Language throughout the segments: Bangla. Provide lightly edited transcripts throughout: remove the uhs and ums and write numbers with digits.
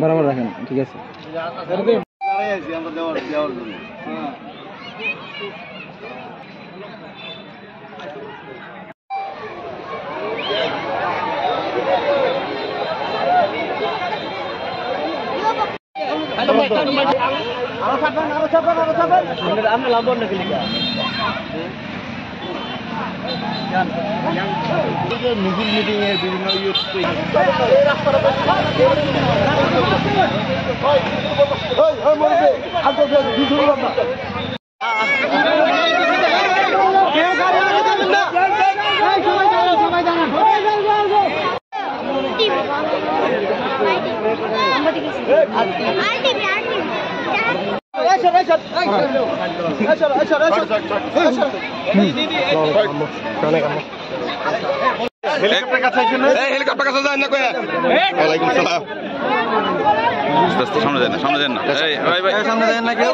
বরাবর রাখেন, ঠিক আছে। মিছিল মিটিং এর বিভিন্ন হেলিকপ্টার কাছে যায় না কয়া। ওয়ালাইকুম সালাম। সামনে দেন না, সামনে দেন না, ভাই ভাই সামনে দেন না, কেউ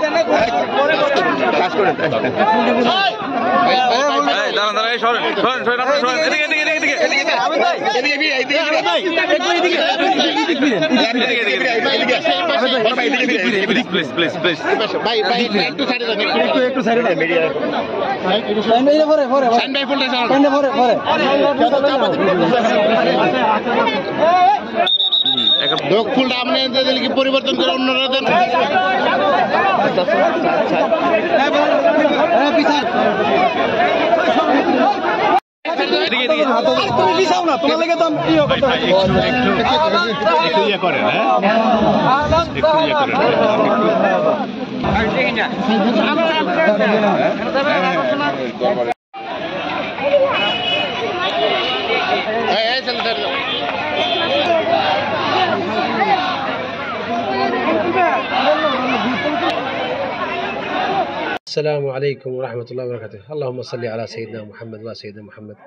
কাজ করেন। দাঁড়ান দাঁড়ান, সরেন সরেন সরেন, আপনারা সরেন, এদিকে এদিকে এদিকে এদিকে আবেদ ভাই, এদিকে এদিকে এদিকে ভাই, এদিকে এদিকে প্লিজ প্লিজ প্লিজ ভাই ভাই একটু সাইডে দেন, একটু সাইডে দেন, মিডিয়া সাইডে পরে পরে সাইডে ফুলটা সাইডে পরে পরে লোক ফুলটা আপনি দিলে কি পরিবর্তন করে অন্যরা দেন। Assalamu alaikum wa rahmatullahi wa barakatuh. Allahumma salli ala Sayyidina Muhammad wa Sayyidina Muhammad.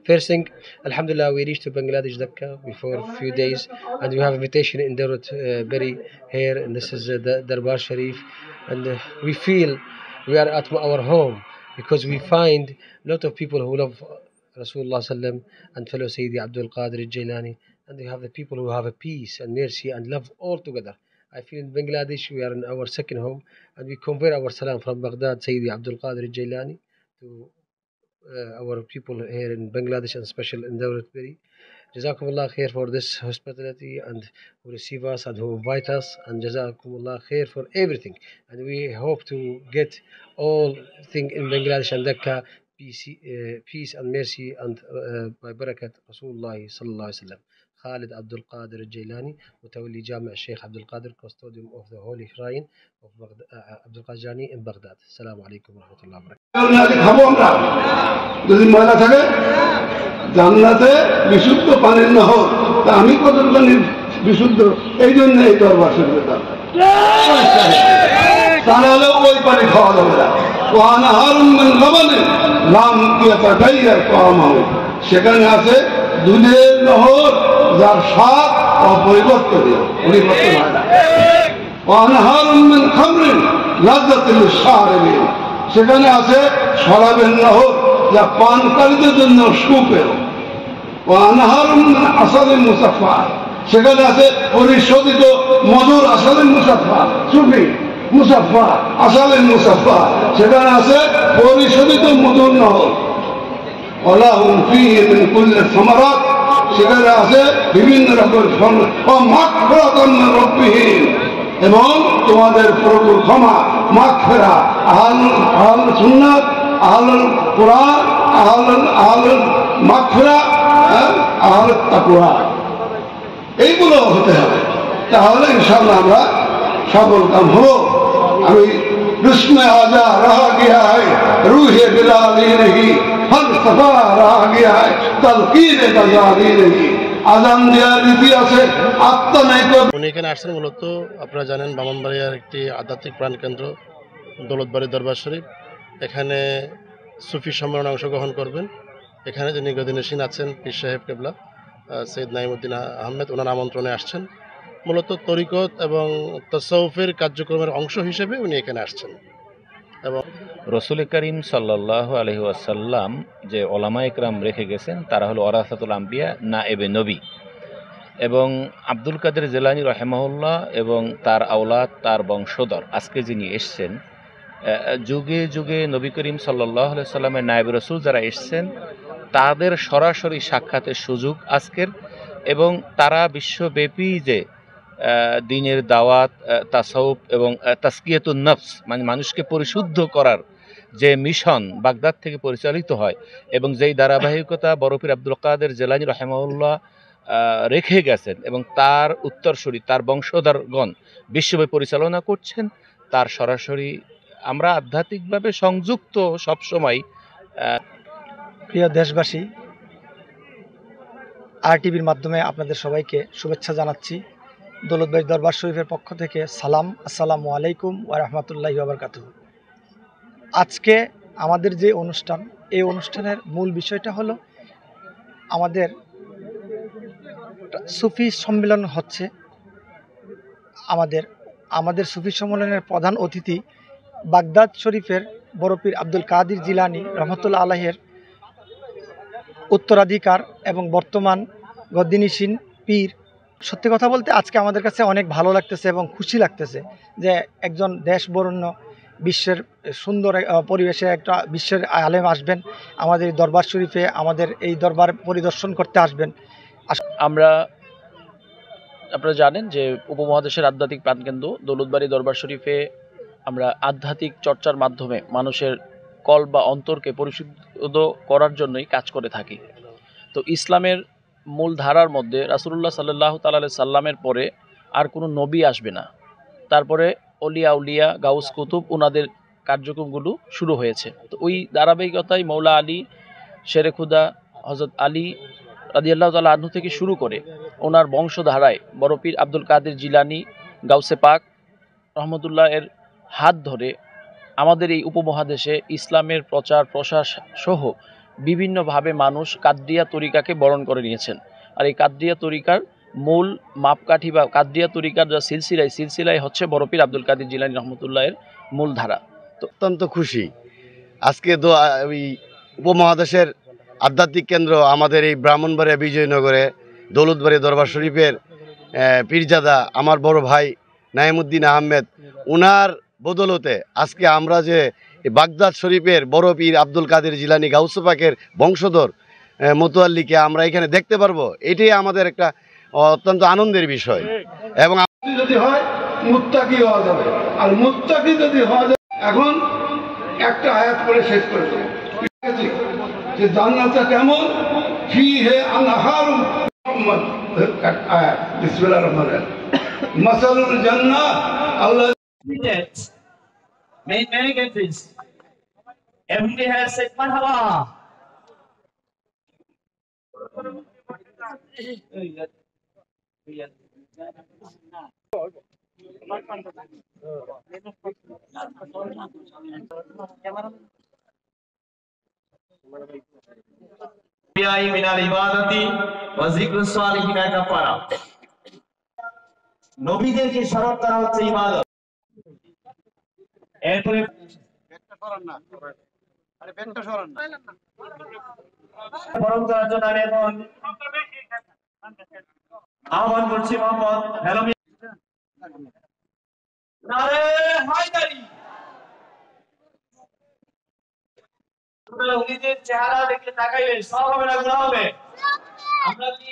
First thing, Alhamdulillah, we reached to Bangladesh Dhaka before a few days, and we have invitation in Darut Berry here, and this is the Darbar Sharif, and we feel we are at our home because we find a lot of people who love Rasulullah sallam and fellow Sayyidi Abdul Qadir al-Jailani, and we have the people who have a peace and mercy and love all together. I feel in Bangladesh we are in our second home, and we convey our salam from Baghdad, Sayyidi Abdul Qadir al-Jailani, to our people here in Bangladesh, and special in Dawlat Berry. Jazakumullah khair for this hospitality, and who receive us and who invite us, and Jazakumullah khair for everything. And we hope to get all things in Bangladesh and Dhaka, peace and mercy, and by barakat Rasulullah sallallahu alaihi wasallam. Khalid Abdul Qadir al-Jailani, Mutawalli Jami' Sheikh Abdul Qadir, custodian of the Holy Shrine of Abdul Qadir Jani in Baghdad. Assalamu alaikum wa rahmatullahi wa barakatuh. খাবো আমরা যদি ময়লা থাকে, জান্নাতে বিশুদ্ধ পানির নহর, তা আমি কতটা বিশুদ্ধ, এই জন্য এই দরবার শরীফের দরকার, তা নাহলে ওই পানি খাওয়া যাবে না। সেখানে আছে দুধের নহর, যার স্বাদ অপরিবর্তনীয়, পরিবর্তন হয় না। সেখানে আছে শরাবের নহর, যা পানকারীদের জন্য সুপেয়। আসাদের মুসাফা, সেখানে আছে পরিশোধিত মধুর আসাদের মুসাফা, সুফি মুসাফা, আসাদের মুসাফা, সেখানে আছে পরিশোধিত মধুর নহর। সেখানে আছে বিভিন্ন রকম এবং তোমাদের প্রভুর ক্ষমা, মাগফিরা, আহলুল সুন্নাত, আহলুল কুরআন, আহলুল মাগফিরা, আহলুত তাকওয়া। এইগুলো হতে হবে, তাহলে ইনশাআল্লাহ আমরা সফল কাম হবো। আমি जिसमें आजा रहा गया है रूहे बिलाली नहीं फलसफा रहा गया है तलकीर बजारी नहीं আজান দেওয়ার রীতি আছে আত্মা নাই তো। উনি এখানে আসছেন মূলত আপনারা জানেন ব্রাহ্মণবাড়িয়ার একটি আধ্যাত্মিক প্রাণকেন্দ্র দৌলতবাড়ি দরবার শরীফ। এখানে সুফি সম্মেলনে অংশগ্রহণ করবেন। এখানে যে নিগদিনসীন আছেন পীর সাহেব কেবলা সৈয়দ নাইমুদ্দিন আহমেদ, ওনার আমন্ত্রণে আসছেন। মূলত তরিকত এবং তাসাউফের কার্যক্রমের অংশ হিসেবে উনি এখানে আসছেন। এবং রসুল করিম সাল্লাল্লাহু আলাইহি ওয়াসাল্লাম যে ওলামা ইকরাম রেখে গেছেন তারা হলো ওয়ারাসাতুল আম্বিয়া নায়েবে নবী, এবং আব্দুল কাদের জিলানী রাহিমাহুল্লাহ এবং তার আওলাদ, তার বংশধর আজকে যিনি এসছেন, যুগে যুগে নবী করিম সাল্লাল্লাহু আলাইহি সাল্লামের নায়েবে রসুল যারা এসছেন তাদের সরাসরি সাক্ষাতের সুযোগ আজকের, এবং তারা বিশ্বব্যাপী যে দ্বীনের দাওয়াত, তাসাউফ এবং তাসকিয়াতুন নফস মানে মানুষকে পরিশুদ্ধ করার যে মিশন বাগদাদ থেকে পরিচালিত হয়, এবং যেই ধারাবাহিকতা বড় পীর আব্দুল কাদের জিলানী রাহিমাহুল্লাহ রেখে গেছেন এবং তার উত্তরসূরি তার বংশধরগণ বিশ্বব্যাপী পরিচালনা করছেন, তার সরাসরি আমরা আধ্যাত্মিকভাবে সংযুক্ত সবসময়। প্রিয় দেশবাসী, আরটিভির মাধ্যমে আপনাদের সবাইকে শুভেচ্ছা জানাচ্ছি। দৌলতবাড়ি দরবার শরীফের পক্ষ থেকে সালাম, আসসালামু আলাইকুম ওয়া রাহমাতুল্লাহি ওয়া বারাকাতুহু। আজকে আমাদের যে অনুষ্ঠান, এই অনুষ্ঠানের মূল বিষয়টা হলো আমাদের সুফি সম্মেলন হচ্ছে। আমাদের সুফি সম্মেলনের প্রধান অতিথি বাগদাদ শরীফের বড় পীর আব্দুল কাদের জিলানী রহমতুল্লাহ আলাইহির উত্তরাধিকার এবং বর্তমান গদ্দিনিসীন পীর। সত্যি কথা বলতে আজকে আমাদের কাছে অনেক ভালো লাগতেছে এবং খুশি লাগতেছে যে একজন দেশ বরেণ্য বিশ্বের সুন্দর পরিবেশে একটা বিশ্বের আলেম আসবেন আমাদের দরবার শরীফে, আমাদের এই দরবার পরিদর্শন করতে আসবেন। আপনারা জানেন যে উপমহাদেশের আধ্যাত্মিক প্রাণকেন্দ্র দৌলতবাড়ি দরবার শরীফে আমরা আধ্যাত্মিক চর্চার মাধ্যমে মানুষের কল বা অন্তরকে পরিশুদ্ধ করার জন্যই কাজ করে থাকি। তো ইসলামের মূল ধারার মধ্যে রাসূলুল্লাহ সাল্লাল্লাহু তাআলা আলাইহি সাল্লামের পরে আর কোনো নবী আসবে না। তারপরে অলিয়া উলিয়া, গাউস কুতুব, ওনাদের কার্যক্রমগুলো শুরু হয়েছে। তো ওই ধারাবাহিকতায় মৌলা আলী, শেরে খুদা, হযরত আলী রাদিয়াল্লাহু তাআলা আনহু থেকে শুরু করে ওনার বংশধারায় বড় পীর আব্দুল কাদের জিলানী, গাউসে পাক রহমতুল্লাহ এর হাত ধরে আমাদের এই উপমহাদেশে ইসলামের প্রচার প্রসার সহ বিভিন্নভাবে মানুষ কাদরিয়া তরিকাকে বরণ করে নিয়েছেন। আর এই কাদরিয়া তরিকার মূল মাপকাঠি বা কাদরিয়া তরিকার যা সিলসিলাই হচ্ছে বড় পীর আব্দুল কাদের জিলানী রহমতুল্লাহের মূল ধারা। তো অত্যন্ত খুশি আজকে ওই উপমহাদেশের আধ্যাত্মিক কেন্দ্র আমাদের এই ব্রাহ্মণবাড়িয়া বিজয়নগরে দৌলতবাড়ি দরবার শরীফের পীরজাদা আমার বড় ভাই নাইমুদ্দিন আহমেদ, ওনার বদলতে আজকে আমরা যে বাগদাদ শরীফের বড় পীর আব্দুল কাদের জিলানী গাউসে পাকের বংশধর মতোয়াল্লিকে আমরা এখানে দেখতে পারবো, এটাই আমাদের একটা অত্যন্ত আনন্দের বিষয়। এবং যদি হয় মুত্তাকি হওয়া যাবে, আর মুত্তাকি যদি হওয়া যায়, এখন একটা আয়াত করে শেষ করে দেবো যে জান্নাতটা কেমন, ফিহে আনহারুম মুহাম্মদ আয়াত বিসমিল্লাহির রহমানির রহিম মাসালুল জান্নাহ আল্লাহ many countries everybody has said marhaba. মিনাল ইবাদতি ওয়া যিকরুস সালিহিনা কাফারা। নবীদেরকে স্মরণ করা হচ্ছে ইবাদত। এরপরে বরং করার জন্য আমি এখন আহ্বান করছি মোহাম্মদ হেলমি। নারে হায়দারি। উনিদের চেহারা দেখে তাকাইলে সব হবে না, গুনাহ হবে। আমরা কি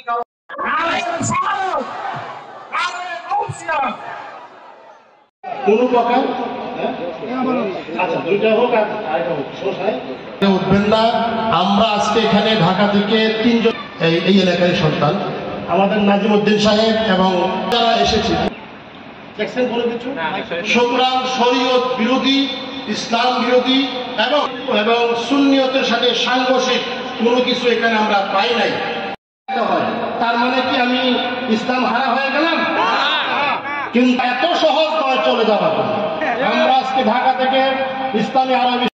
উঠবেন না। আমরা আজকে এখানে ঢাকা থেকে 3 জন এই এলাকার সন্তান, আমাদের নাজিমউদ্দিন সাহেব এবং যারা এসেছে দেখছেন কোনো কিছু সুতরাং শরীয়ত বিরোধী, ইসলাম বিরোধী এবং এবং সুন্নিয়তের সাথে সাংঘর্ষিক কোনো কিছু এখানে আমরা পাই নাই। তার মানে কি আমি ইসলাম হারা হয়ে গেলাম? কিন্তু এত সহজ নয় চলে যাওয়ার জন্য। আমরা আজকে ঢাকা থেকে ইসলামী আরবি,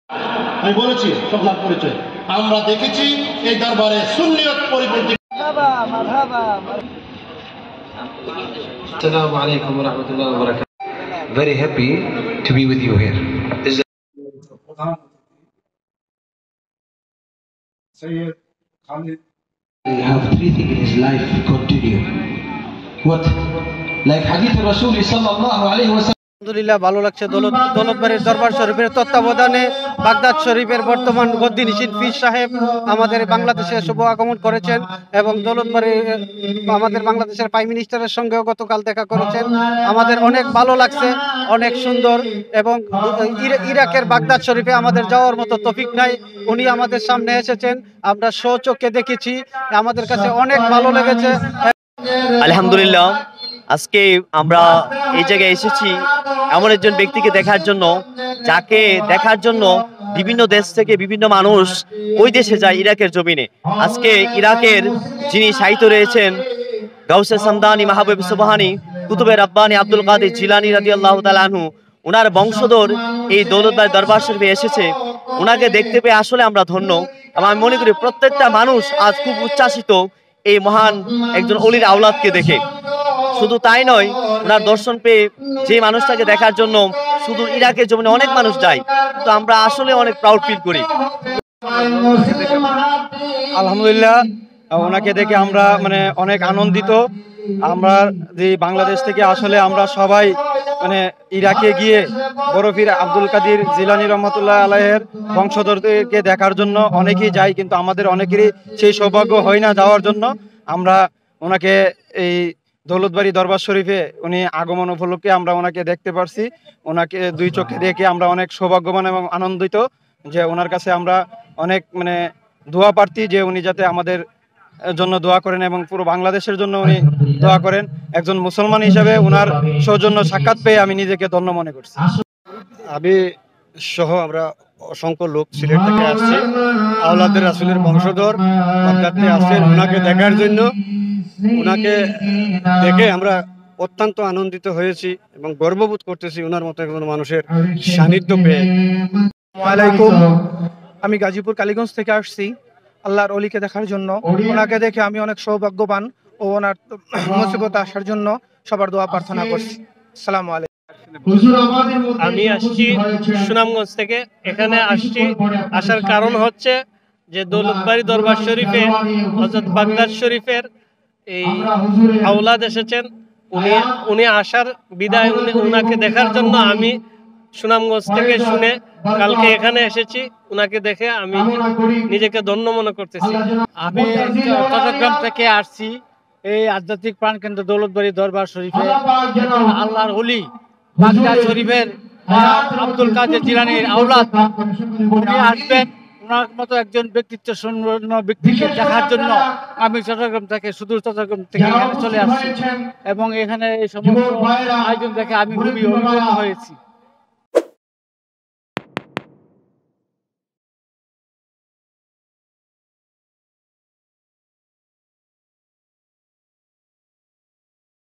আমি বলেছি সবার পরিচয়, আমরা দেখেছি এই দরবারে সুন্নিয়ত পরিপন্থী। Assalamu alaikum wa rahmatullahi wa barakatuh. Very happy to be with you here. Sayyid Khalid. He have three things in his life continue. What? Like Hadith Rasul sallallahu alaihi wasallam. আলহামদুলিল্লাহ ভালো লাগছে। দৌলতবাড়ির দরবার শরীফের তত্ত্বাবধানে বাগদাদ শরীফের বর্তমান গদ্দিনিশীন পীর সাহেব আমাদের বাংলাদেশে শুভ আগমন করেছেন এবং দৌলতবাড়ি আমাদের বাংলাদেশের প্রাইম মিনিস্টারের সঙ্গেও গতকাল দেখা করেছেন। আমাদের অনেক ভালো লাগছে, অনেক সুন্দর। এবং ইরাকের বাগদাদ শরীফে আমাদের যাওয়ার মতো তৌফিক নাই, উনি আমাদের সামনে এসেছেন, আমরা স্বচক্ষে দেখেছি, আমাদের কাছে অনেক ভালো লেগেছে। আলহামদুলিল্লাহ, আজকে আমরা এই জায়গায় এসেছি এমন একজন ব্যক্তিকে দেখার জন্য, যাকে দেখার জন্য বিভিন্ন দেশ থেকে বিভিন্ন মানুষ ওই দেশে যায় ইরাকের জমিনে। আজকে ইরাকের যিনি সাহিত্য রয়েছেন গাউসে সামদানি, মাহবুব সুবহানি, কুতুবে রাব্বানি আব্দুল কাদের জিলানী রাদিয়াল্লাহু তাআলা আনহু, ওনার বংশধর এই দৌলতবাড়ি দরবার শরীফে এসেছে। ওনাকে দেখতে পেয়ে আসলে আমরা ধন্য এবং আমি মনে করি প্রত্যেকটা মানুষ আজ খুব উচ্ছ্বাসিত এই মহান একজন অলির আওলাদকে দেখে। শুধু তাই নয়, ওনার দর্শন পেয়ে যে মানুষটাকে দেখার জন্য শুধু ইরাকের জমিনে অনেক মানুষ যায়, তো আমরা আসলে অনেক প্রাউড ফিল করি। আলহামদুলিল্লাহ, ওনাকে দেখে আমরা অনেক আনন্দিত। আমরা যে বাংলাদেশ থেকে আসলে আমরা সবাই ইরাকে গিয়ে বড় পীর আব্দুল কাদের জিলানী রহমতুল্লাহ আলাইহির বংশধরদেরকে দেখার জন্য অনেকেই যাই, কিন্তু আমাদের অনেকেরই সেই সৌভাগ্য হয় না যাওয়ার জন্য। আমরা ওনাকে এই দৌলতবাড়ি দরবার শরীফে উনি আগমন উপলক্ষে আমরা ওনাকে দেখতে পারছি। ওনাকে দুই চোখে দেখে আমরা অনেক সৌভাগ্যবান এবং আনন্দিত যে ওনার কাছে আমরা অনেক দোয়া প্রার্থী যে উনি যাতে আমাদের জন্য দোয়া করেন এবং পুরো বাংলাদেশের জন্য উনি দোয়া করেন। একজন মুসলমান হিসেবে ওনার সৌজন্য সাক্ষাৎ পেয়ে আমি নিজেকে ধন্য মনে করছি। আমি সহ আমরা অসংখ্য লোক সিলেট থেকে আসছি, আওলাদের রাসূলের বংশধর বাগদাদে আসছেন ওনাকে দেখার জন্য। ওনাকে দেখে আমরা অত্যন্ত আনন্দিত হয়েছি এবং গর্ববোধ করতেছি ওনার মতো একজন মানুষের সান্নিধ্য পেয়ে। ওয়ালাইকুম, আমি গাজীপুর কালীগঞ্জ থেকে আসছি আল্লাহর অলিকে দেখার জন্য। ওনাকে দেখে আমি অনেক সৌভাগ্যবান ও ওনার মুসিবত আসার জন্য সবার দোয়া প্রার্থনা করছি। আসসালামু আলাইকুম। আমি আসছি সুনামগঞ্জ থেকে। এখানে আসার কারণ হচ্ছে যে দৌলতবাড়ি দরবার শরীফে হযরত বাগদাদ শরীফের এই আওলাদ এসেছেন। উনি আসার বিদায় উনাকে দেখার জন্য আমি সুনামগঞ্জ থেকে শুনে কালকে এখানে এসেছি। উনাকে দেখে আমি নিজেকে ধন্য মনে করতেছি। আমি চট্টগ্রাম থেকে আসছি এই আধ্যাত্মিক প্রাণকেন্দ্র দৌলতবাড়ি দরবার শরীফে আল্লাহর ওলি বাগদাদ শরীফের আব্দুল কাদের জিলানীর আওলাদ উনি আসবেন। ওনার মতো একজন ব্যক্তিত্ব সম্পন্ন ব্যক্তিকে দেখার জন্য আমি চট্টগ্রাম থেকে সুদূর চট্টগ্রাম থেকে এখানে চলে আসছি এবং এখানে এই সমস্ত আয়োজন দেখে আমি খুবই অভিভূত হয়েছি।